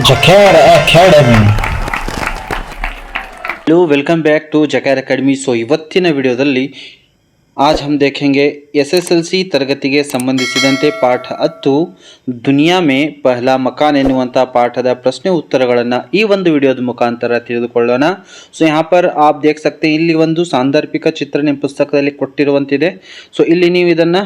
Jacar Academy. Hello welcome back to Jacar academy. So ಇವತ್ತಿನ ವಿಡಿಯೋದಲ್ಲಿ आज हम देखेंगे SSLC ತರಗತಿಗೆ ಸಂಬಂಧಿಸಿದಂತೆ ಪಾಠ 10 ದುನಿಯಾ ಮೇ ಪಹಲಾ ಮಕಾನ್ ಎನ್ನುವಂತ ಪಾಠದ ಪ್ರಶ್ನೆ ಉತ್ತರಗಳನ್ನು ಈ ಒಂದು ವಿಡಿಯೋದ ಮುಖಾಂತರ ತಿಳಿದುಕೊಳ್ಳೋಣ। ಸೊ यहाँ पर आप देख सकते हैं ಇಲ್ಲಿ ಒಂದು ಸಾಂದರ್ಭಿಕ ಚಿತ್ರ ನಿಮ್ಮ ಪುಸ್ತಕದಲ್ಲಿ ಕೊಟ್ಟಿರುವಂತಿದೆ। ಸೊ ಇಲ್ಲಿ ನೀವು ಇದನ್ನ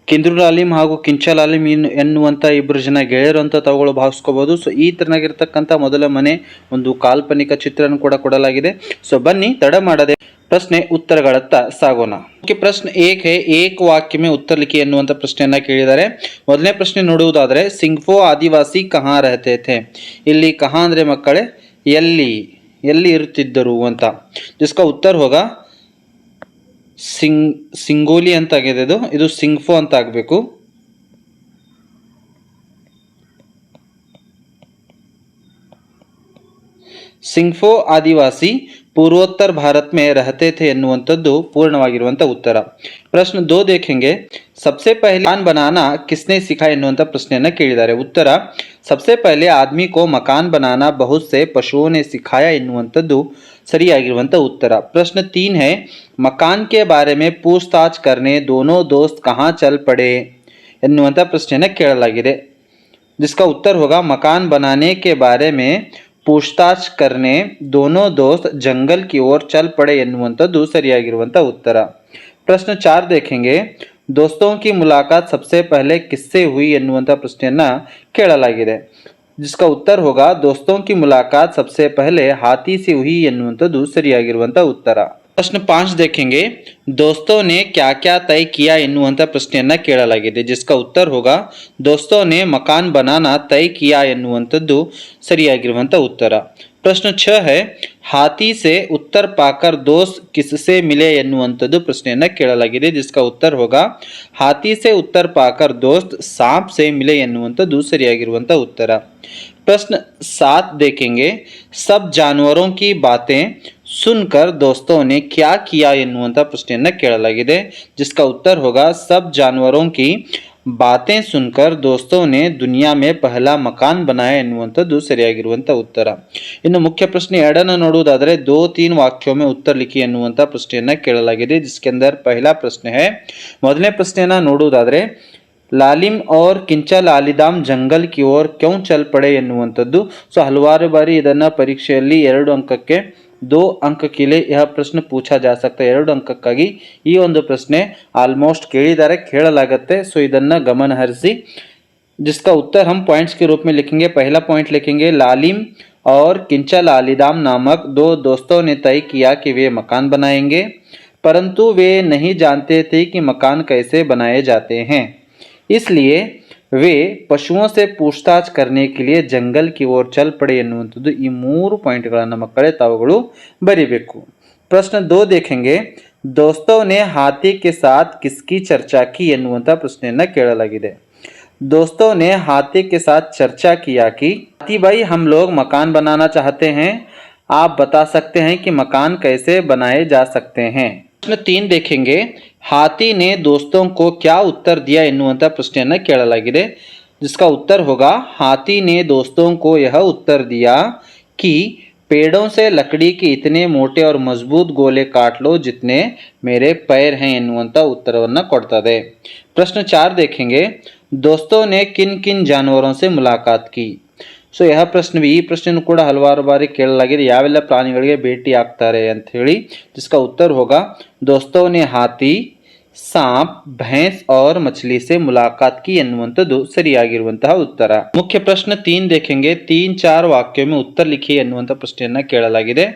ಕಿಂದ್ರುಲ್ ಆಲಿಮ್ ಹಾಗೂ ಕಿಂಚಲ್ ಆಲಿಮ್ ಎನ್ನುವಂಥ ಇಬ್ಬರು ಜನ ಗೆಳೆಯರು ಅಂತ ತಾವುಗಳು ಭಾವಿಸ್ಕೋಬಹುದು। ಸೊ ಈ ತರನಾಗಿರ್ತಕ್ಕಂಥ ಮೊದಲ ಮನೆ ಒಂದು ಕಾಲ್ಪನಿಕ ಚಿತ್ರನ ಕೂಡ ಕೊಡಲಾಗಿದೆ। ಸೊ ಬನ್ನಿ ತಡ ಮಾಡದೆ ಪ್ರಶ್ನೆ ಉತ್ತರಗಳತ್ತ ಸಾಗೋಣ। ಪ್ರಶ್ನೆ ಏಕ್ ಹೇ ಏಕ್ ವಾಕ್ಯ ಮೇ ಉತ್ತರ ಲಿಖಿ ಎನ್ನುವಂಥ ಪ್ರಶ್ನೆಯನ್ನ ಕೇಳಿದ್ದಾರೆ। ಮೊದಲನೇ ಪ್ರಶ್ನೆ ನೋಡುವುದಾದರೆ ಸಿಂಗ್ಫೋ ಆದಿವಾಸಿ ಕಹಾ ರಹತೆ ಥೆ, ಇಲ್ಲಿ ಕಹಾ ಅಂದ್ರೆ ಮಕ್ಕಳೇ ಎಲ್ಲಿ ಎಲ್ಲಿ ಇರುತ್ತಿದ್ದರು ಅಂತ। ಜಿಸ್ಕಾ ಉತ್ತರ ಹೋಗ ಸಿಂಗೋಲಿ ಅಂತ ಆಗಿದೆ, ಇದು ಸಿಂಗ್ಫೋ ಅಂತ ಆಗಬೇಕು। ಸಿಂಗ್ಫೋ ಆದಿವಾಸಿ पूर्वोत्तर भारत में रहते थे ಎನ್ನುವಂಥದ್ದು ಪೂರ್ಣವಾಗಿರುವಂಥ ಉತ್ತರ। ಪ್ರಶ್ನೆ 2 देखेंगे सबसे पहले मकान बनाना किसने सिखाया ಎನ್ನುವಂಥ ಪ್ರಶ್ನೆಯನ್ನು ಕೇಳಿದ್ದಾರೆ। ಉತ್ತರ सबसे पहले आदमी को मकान बनाना बहुत से पशुओं ने सिखाया ಎನ್ನುವಂಥದ್ದು ಸರಿಯಾಗಿರುವಂಥ ಉತ್ತರ। प्रश्न 3 है मकान के बारे में पूछताछ करने दोनों दोस्त कहाँ चल पड़े ಎನ್ನುವಂಥ ಪ್ರಶ್ನೆಯನ್ನು ಕೇಳಲಾಗಿದೆ। जिसका उत्तर होगा मकान बनाने के बारे में पूछताछ करने दोनों दोस्त जंगल की ओर चल पड़े ಎನ್ನುವಂಥದ್ದು ಸರಿಯಾಗಿರುವಂಥ ಉತ್ತರ। प्रश्न 4 देखेंगे दोस्तों की मुलाकात सबसे पहले किससे हुई ಎನ್ನುವಂಥ ಪ್ರಶ್ನೆಯನ್ನ ಕೇಳಲಾಗಿದೆ। जिसका उत्तर होगा दोस्तों की मुलाकात सबसे पहले हाथी से हुई ಎನ್ನುವಂಥದ್ದು ಸರಿಯಾಗಿರುವಂಥ ಉತ್ತರ। प्रश्न 5 देखेंगे दोस्तों ने क्या क्या तय किया ಎನ್ನುವಂಥ ಪ್ರಶ್ನೆಯನ್ನ ಕೇಳಲಾಗಿದೆ। जिसका उत्तर होगा दोस्तों ने मकान बनाना तय किया ಎನ್ನುವಂಥದ್ದು ಸರಿಯಾಗಿರುವಂಥ ಉತ್ತರ। प्रश्न 6 है हाथी से उत्तर पाकर दोस्त किससे मिले ಎನ್ನುವಂಥದ್ದು ಪ್ರಶ್ನೆಯನ್ನ ಕೇಳಲಾಗಿದೆ। जिसका उत्तर होगा हाथी से उत्तर पाकर दोस्त सांप से मिले ಎನ್ನುವಂಥದ್ದು ಸರಿಯಾಗಿರುವಂಥ ಉತ್ತರ। प्रश्न 7 देखेंगे सब जानवरों की बातें सुनकर दोस्तों ने क्या किया ಎನ್ನುವಂಥ ಪ್ರಶ್ನೆಯನ್ನ ಕೇಳಲಾಗಿದೆ। जिसका उत्तर होगा सब जानवरों की बातें सुनकर दोस्तों ने दुनिया में पहला मकान बनाया ಎನ್ನುವಂಥದ್ದು ಸರಿಯಾಗಿರುವಂಥ ಉತ್ತರ। ಇನ್ನು ಮುಖ್ಯ ಪ್ರಶ್ನೆ 2 ನೋಡುವುದಾದರೆ 2-3 ವಾಕ್यों में उत्तर लिखी ಎನ್ನುವಂಥ ಪ್ರಶ್ನೆಯನ್ನ ಕೇಳಲಾಗಿದೆ। जिसके अंदर पहला प्रश्न है ಮೊದಲನೇ ಪ್ರಶ್ನೆಯನ್ನ ನೋಡುವುದಾದರೆ लालिम और किंचल आलिदाम जंगल की ओर क्यों चल पड़े ಎನ್ನುವಂಥದ್ದು। ಸೊ ಹಲವಾರು ಬಾರಿ ಇದನ್ನ ಪರೀಕ್ಷೆಯಲ್ಲಿ 2 ಅಂಕಕ್ಕೆ 2 अंक के लिए यह प्रश्न पूछा जा सकता है। 2 अंकಕ್ಕಾಗಿ ಈ ಒಂದು ಪ್ರಶ್ನೆ ಆಲ್ಮೋಸ್ಟ್ ಕೇಳಲಾಗುತ್ತೆ। ಸೊ ಇದನ್ನ ಗಮನ ಹರಿಸಿ। जिसका उत्तर हम पॉइंट्स के रूप में लिखेंगे। पहला पॉइंट लिखेंगे लालिम और किंचल आलिदाम नामक 2 दोस्तों ने तय किया कि वे मकान बनाएंगे, परंतु वे नहीं जानते थे कि मकान कैसे बनाए जाते हैं, इसलिए वे पशुओं से पूछताछ करने के लिए जंगल की ओर चल पड़े ಎನ್ನುವಂಥದ್ದು ಈ 3 ಪಾಯಿಂಟ್ಗಳನ್ನು ಮಕ್ಕಳೇ ತಾವುಗಳು ಬರಿಬೇಕು। प्रश्न 2 देखेंगे दोस्तों ने हाथी के साथ किसकी चर्चा की ಎನ್ನುವಂಥ ಪ್ರಶ್ನೆಯನ್ನ ಕೇಳಲಾಗಿದೆ। दोस्तों ने हाथी के साथ चर्चा किया कि हाथी भाई हम लोग मकान बनाना चाहते हैं, आप बता सकते हैं कि मकान कैसे बनाए जा सकते हैं। प्रश्न 3 देखेंगे हाथी ने दोस्तों को क्या उत्तर दिया ಎನ್ನುವಂಥ ಪ್ರಶ್ನೆಯನ್ನ ಕೇಳಲಾಗಿದೆ। जिसका उत्तर होगा हाथी ने दोस्तों को यह उत्तर दिया कि पेड़ों से लकड़ी के इतने मोटे और मजबूत गोले काट लो जितने मेरे पैर हैं ಎನ್ನುವಂಥ ಉತ್ತರವನ್ನ ಕೊಡ್ತದೆ। प्रश्न 4 देखेंगे दोस्तों ने किन किन जानवरों से मुलाकात की। ಸೊ यह प्रश्न भी ಈ ಪ್ರಶ್ನೆಯನ್ನು ಕೂಡ ಹಲವಾರು ಬಾರಿ ಕೇಳಲಾಗಿದೆ, ಯಾವೆಲ್ಲ ಪ್ರಾಣಿಗಳಿಗೆ ಭೇಟಿ ಆಗ್ತಾರೆ ಅಂತ ಹೇಳಿ। जिसका उत्तर होगा दोस्तों ने हाथी सांप भैंस और मछली से मुलाकात की ಎನ್ನುವಂಥದ್ದು ಸರಿಯಾಗಿರುವಂತಹ ಉತ್ತರ। ಮುಖ್ಯ ಪ್ರಶ್ನೆ 3 देखेंगे 3-4 वाक्यों में उत्तर लिखिए ಎನ್ನುವಂಥ ಪ್ರಶ್ನೆಯನ್ನ ಕೇಳಲಾಗಿದೆ।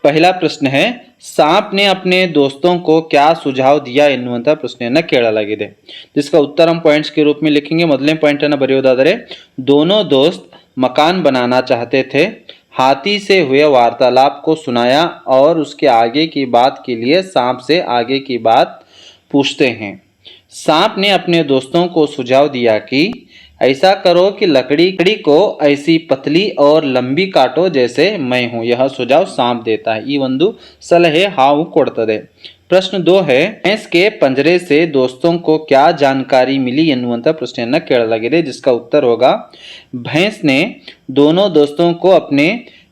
पहला प्रश्न है सांप ने अपने दोस्तों को क्या सुझाव दिया ಎನ್ನುವಂಥ ಪ್ರಶ್ನೆಯನ್ನ ಕೇಳಲಾಗಿದೆ। जिसका उत्तर हम पॉइंट्स के रूप में लिखेंगे। ಮೊದಲನೇ ಪಾಯಿಂಟ್ ಅನ್ನು ಬರೆಯುವುದಾದರೆ दोनों दोस्त मकान बनाना चाहते थे, हाथी से हुए वार्तालाप को सुनाया और उसके आगे की बात के लिए सांप से आगे की बात पूछते हैं। सांप ने अपने दोस्तों को सुझाव दिया कि ऐसा करो कि लकड़ी को ऐसी पतली और लंबी काटो जैसे मैं हूं। यह सुझाव सांप देता है। ಈ ಒಂದು ಸಲಹೆ ಹಾವು ಕೊಡ್ತದೆ। प्रश्न 2 है, भैंस के पंजरे से दोस्तों को क्या जानकारी मिली ಎನ್ನುವಂತ ಪ್ರಶ್ನೆಯನ್ನ ಕೇಳಲಾಗಿದೆ, जिसका उत्तर होगा भैंस ने दोनों दोस्तों को अपने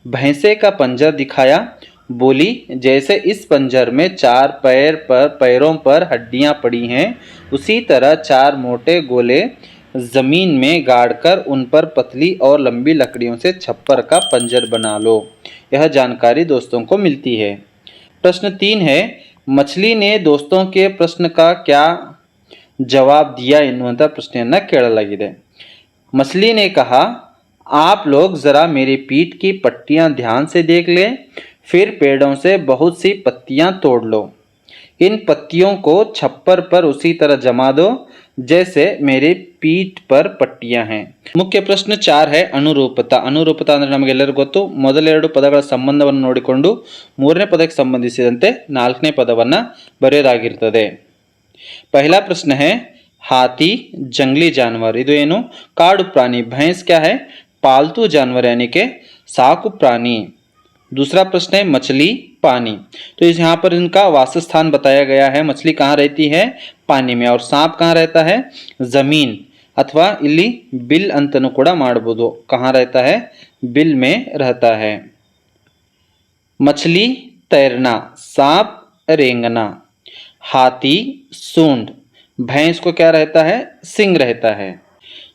भैंसे का पंजर दिखाया। बोली, जैसे इस पंजर में 4 पैरों पर हड्डियां पड़ी हैं, उसी तरह 4 मोटे गोले जमीन में गाड़कर उन पर पतली और लंबी लकड़ियों से छप्पर का पंजर बना लो। यह जानकारी दोस्तों को मिलती है। प्रश्न 3 है, मछली ने दोस्तों के प्रश्न का क्या जवाब दिया ಎನ್ನುವಂತ ಪ್ರಶ್ನೆಯನ್ನ ಕೇಳಲಾಗಿದೆ। मछली ने कहा, आप लोग जरा मेरी पीठ की पट्टियां ध्यान से देख लें, फिर पेड़ों से बहुत सी पत्तियां तोड़ लो। इन पत्तियों को छप्पर पर उसी तरह जमा दो जैसे मेरे पीठ पर पट्टियां हैं। ಮುಖ್ಯ ಪ್ರಶ್ನೆ 4 है, ಅನುರೂಪತಾ। ಅನುರೂಪತಾ ಅಂದ್ರೆ ನಮಗೆಲ್ಲರಿಗೂ ಗೊತ್ತು, ಮೊದಲೆರಡು ಪದಗಳ ಸಂಬಂಧವನ್ನು ನೋಡಿಕೊಂಡು ಮೂರನೇ ಪದಕ್ಕೆ ಸಂಬಂಧಿಸಿದಂತೆ ನಾಲ್ಕನೇ ಪದವನ್ನ ಬರೆಯೋದಾಗಿರ್ತದೆ। पहला प्रश्न है, हाथी जंगली जानवर, ಇದು ಏನು? ಕಾಡು ಪ್ರಾಣಿ। भैंस क्या है? पालतू जानवर यानी के साकु प्राणी। दूसरा प्रश्न है, मछली पानी, तो इस यहाँ पर इनका वासस्थान बताया गया है। मछली कहाँ रहती है? पानी में। और सांप कहाँ रहता है? जमीन, अथवा इल्ली बिल अंतनु ಕೂಡ ಮಾಡಬಹುದು। कहाँ रहता है? बिल में रहता है। मछली तैरना, सांप रेंगना, हाथी सूंड, भैंस को क्या रहता है? सिंग रहता है।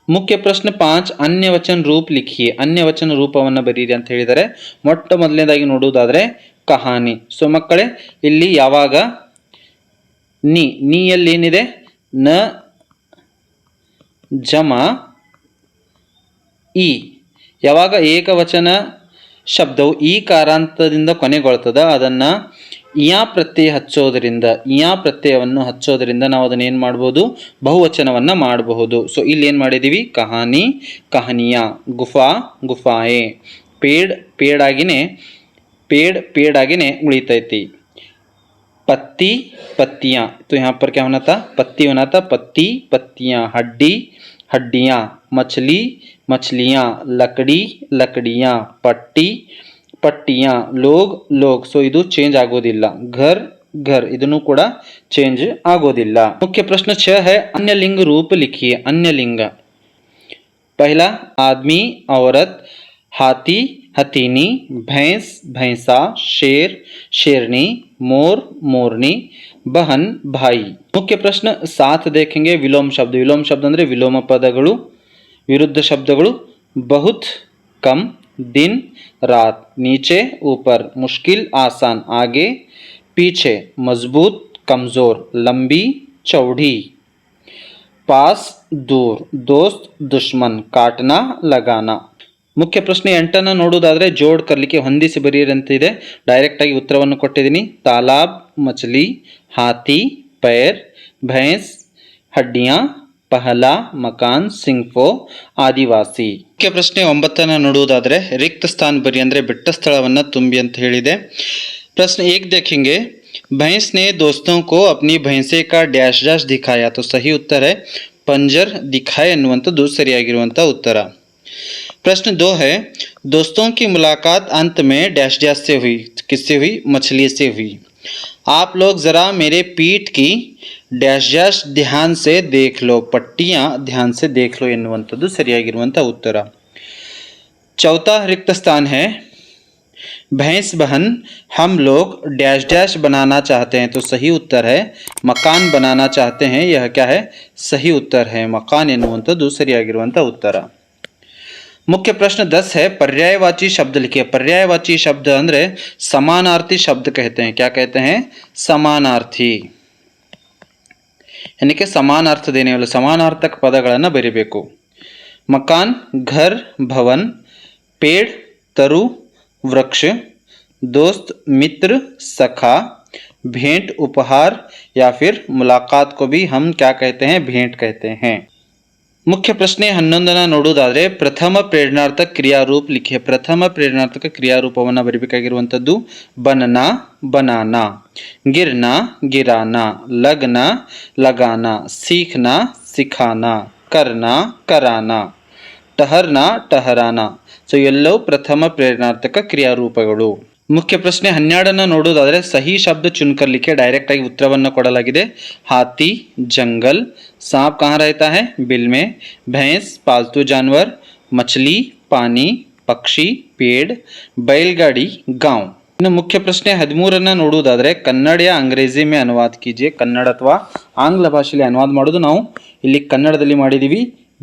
ಮುಖ್ಯ ಪ್ರಶ್ನೆ 5, अन्य वचन रूप लिखिए। अन्य वचन ರೂಪವನ್ನು ಬರೀರಿ ಅಂತ ಹೇಳಿದರೆ, ಮೊಟ್ಟ ಮೊದಲನೇದಾಗಿ ನೋಡುವುದಾದ್ರೆ ಕಹಾನಿ। ಸೊ ಮಕ್ಕಳೇ, ಇಲ್ಲಿ ಯಾವಾಗ ನೀಯಲ್ಲಿ ಏನಿದೆ? ನ ಜಮ ಈ, ಯಾವಾಗ ಏಕವಚನ ಶಬ್ದವು ಈ ಕಾರಾಂತದಿಂದ ಕೊನೆಗೊಳ್ತದ ಅದನ್ನ ಇಯಾ ಪ್ರತ್ಯಯ ಹಚ್ಚೋದ್ರಿಂದ, ಇಯಾ ಪ್ರತ್ಯಯವನ್ನು ಹಚ್ಚೋದ್ರಿಂದ ನಾವು ಅದನ್ನ ಏನು ಮಾಡಬಹುದು? ಬಹುವಚನವನ್ನ ಮಾಡಬಹುದು। ಸೊ ಇಲ್ಲಿ ಏನು ಮಾಡಿದೀವಿ? ಕಹಾನಿ ಕಹನಿಯಾ, ಗುಫಾ ಗುಫಾಯೆ, ಪೇಡ್ ಪೇಡಾಗಿನೇ, पेड़ आगे उड़ीतैती। पत्ती पत्तियां, तो यहाँ पर क्या होना था? पत्ती होना था। पत्ती पत्तियां, हड्डी हड्डियां, मछली मछलियां, लकड़ी लकड़ियां, पट्टी पट्टियां, लोग लोग। सो ಇದು ಚೇಂಜ್ ಆಗೋದಿಲ್ಲ। घर घर ಇದನ್ನು ಕೂಡ ಚೇಂಜ್ ಆಗೋದಿಲ್ಲ। मुख्य प्रश्न 6 है, अन्य लिंग रूप लिखिए। अन्य लिंग, पहला आदमी औरत, हाथी हथीनी, भैंस भैंसा, शेर शेरनी, मोर मोरनी, बहन भाई। मुख्य प्रश्न 7 देखेंगे, विलोम शब्द। विलोम शब्द ಅಂದ್ರೆ ವಿಲೋಮ ಪದಗಳು, विरुद्ध शब्दಗಳು। बहुत कम, दिन रात, नीचे ऊपर, मुश्किल आसान, आगे पीछे, मजबूत कमजोर, लंबी चौड़ी, पास दूर, दोस्त दुश्मन, काटना लगाना। ಮುಖ್ಯ ಪ್ರಶ್ನೆ 8 ನೋಡುವುದಾದ್ರೆ ಜೋಡ್ ಕರ್ಲಿಕ್ಕೆ ಹೊಂದಿಸಿ ಬರೆಯಿರಿ ಅಂತ ಇದೆ। ಡೈರೆಕ್ಟ್ ಆಗಿ ಉತ್ತರವನ್ನು ಕೊಟ್ಟಿದ್ದೀನಿ। ತಾಲಾಬ್ ಮछली, हाथी पैर, भैंस हड्डियां, पहला मकान, सिंफो आदिवासी। ಮುಖ್ಯ ಪ್ರಶ್ನೆ 9 ನೋಡುವುದಾದ್ರೆ रिक्त स्थान ಬರಿ ಅಂದ್ರೆ ಬಿಟ್ಟ ಸ್ಥಳವನ್ನ ತುಂಬಿ ಅಂತ ಹೇಳಿದೆ। प्रश्न 1 देखेंगे, भैंस ने दोस्तों को अपनी भैंसे का डैश डैश दिखाया, तो सही उत्तर है पंजर दिखाए ಅನ್ನುವಂತದ್ದು ಸರಿಯಾಗಿರುವಂತ ಉತ್ತರ। प्रश्न 2 है, दोस्तों की मुलाकात अंत में डैश डैश से हुई, किससे हुई? मछली से हुई। आप लोग जरा मेरे पीठ की डैश डैश ध्यान से देख लो, पट्टियां ध्यान से देख लो ಎನ್ನುವಂತದ್ದು ಸರಿಯಾಗಿರುವಂತ ಉತ್ತರ। चौथा रिक्त स्थान है, भैंस बहन हम लोग डैश डैश बनाना चाहते हैं, तो सही उत्तर है मकान बनाना चाहते हैं। यह क्या है? सही उत्तर है मकान ಎನ್ನುವಂತದ್ದು ಸರಿಯಾಗಿರುವಂತ ಉತ್ತರ। मुख्य प्रश्न 10 है, पर्यायवाची शब्द लिखिए। पर्यायवाची शब्द अंद्रे समानार्थी शब्द कहते हैं। क्या कहते हैं? समानार्थी, यानी कि समान अर्थ देने वाले समानार्थक पदಗಳನ್ನು ಬರಿಬೇಕು। मकान घर भवन, पेड़ तरु वृक्ष, दोस्त मित्र सखा, भेंट उपहार, या फिर मुलाकात को भी हम क्या कहते हैं? भेंट कहते हैं। मुख्य प्रश्न 11 ನೋಡುವುದಾದ್ರೆ ಪ್ರಥಮ ಪ್ರೇರಣಾರ್ಥಕ ಕ್ರಿಯಾರೂಪ लिखिए। ಪ್ರಥಮ ಪ್ರೇರಣಾರ್ಥಕ ಕ್ರಿಯಾರೂಪವನ್ನು ಬರಿಬೇಕಾಗಿರುವಂತದ್ದು बनना बनाना, गिरना गिराना, लगना लगाना, सीखना सिखाना, करना कराना, ठहरना ठहराना. ಸೊ ಎಲ್ಲವೂ ಪ್ರಥಮ ಪ್ರೇರಣಾರ್ಥಕ ಕ್ರಿಯಾರೂಪಗಳು. ಮುಖ್ಯ ಪ್ರಶ್ನೆ 12 ನೋಡುವುದಾದರೆ ಸಹಿ ಶಬ್ದ ಚುನ್ಕರ್ಲಿಕ್ಕೆ ಡೈರೆಕ್ಟ್ ಆಗಿ ಉತ್ತರವನ್ನು ಕೊಡಲಾಗಿದೆ. हाथी जंगल, सांप कहाँ रहता है बिल में, भैंस पालतू जानवर, मछली पानी, पक्षी पेड़, बैलगाड़ी गांव. ಇನ್ನು ಮುಖ್ಯ ಪ್ರಶ್ನೆ 13 ನೋಡುವುದಾದರೆ ಕನ್ನಡ ಯಾ ಅಂಗ್ರೇಜಿ ಮೇ ಅನುವಾದ ಕೀಜಿಯೆ. ಕನ್ನಡ ಅಥವಾ ಆಂಗ್ಲ ಭಾಷೆಯಲ್ಲಿ ಅನುವಾದ ಮಾಡೋದು ನಾವು ಇಲ್ಲಿ ಕನ್ನಡದಲ್ಲಿ ಮಾಡಿದೀವಿ.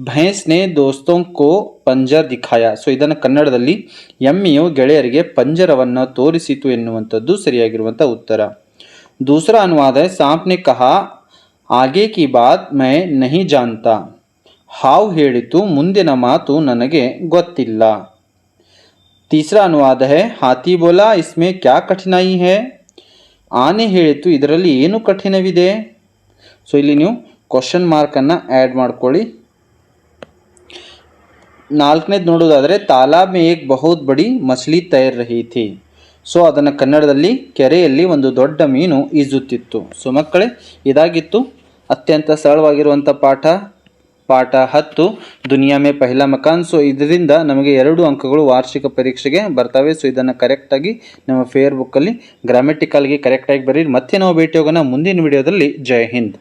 ಭೈಂಸ್ ನೆ ದೋಸ್ತೋಂ ಕೋ ಪಂಜರ್ ದಿಖಾಯ. ಸೊ ಇದನ್ನು ಕನ್ನಡದಲ್ಲಿ ಎಮ್ಮೆಯು ಗೆಳೆಯರಿಗೆ ಪಂಜರವನ್ನು ತೋರಿಸಿತು ಎನ್ನುವಂಥದ್ದು ಸರಿಯಾಗಿರುವಂಥ ಉತ್ತರ. दूसरा अनुवाद है सांप ने कहा आगे की बात मैं नहीं जानता. ಹಾವು ಹೇಳಿತು ಮುಂದಿನ ಮಾತು ನನಗೆ ಗೊತ್ತಿಲ್ಲ. तीसरा अनुवाद है हाथी बोला इसमें क्या कठिनाई है. ಆನೆ ಹೇಳಿತು ಇದರಲ್ಲಿ ಏನು ಕಠಿಣವಿದೆ. ಸೊ ಇಲ್ಲಿ ನೀವು ಕ್ವಶನ್ ಮಾರ್ಕನ್ನು ಆ್ಯಡ್ ಮಾಡ್ಕೊಳ್ಳಿ. 4ನೇದು ನೋಡೋದಾದರೆ ತಾಲಾಬ್ ಮೇ ಏಕ್ ಬಹುತ್ ಬಡಿ ಮछली ತೈರ್ ರಹಿ ಥಿ. ಸೊ ಅದನ್ನು ಕನ್ನಡದಲ್ಲಿ ಕೆರೆಯಲ್ಲಿ ಒಂದು ದೊಡ್ಡ ಮೀನು ಈಜುತ್ತಿತ್ತು. ಸೊ ಮಕ್ಕಳೇ ಇದಾಗಿತ್ತು ಅತ್ಯಂತ ಸರಳವಾಗಿರುವಂಥ ಪಾಠ 10 ದುನಿಯಾ ಮೇ ಪಹಲಾ ಮಕಾನ್. ಸೊ ಇದರಿಂದ ನಮಗೆ 2 ಅಂಕಗಳು ವಾರ್ಷಿಕ ಪರೀಕ್ಷೆಗೆ ಬರ್ತವೆ. ಸೊ ಇದನ್ನು ಕರೆಕ್ಟಾಗಿ ನಮ್ಮ ಫೇಸ್ಬುಕ್ಕಲ್ಲಿ ಗ್ರಾಮೆಟಿಕಲ್ಗೆ ಕರೆಕ್ಟಾಗಿ ಬರೀರಿ. ಮತ್ತೆ ನಾವು ಭೇಟಿ ಹೋಗೋಣ ಮುಂದಿನ ವಿಡಿಯೋದಲ್ಲಿ. ಜೈ ಹಿಂದ್.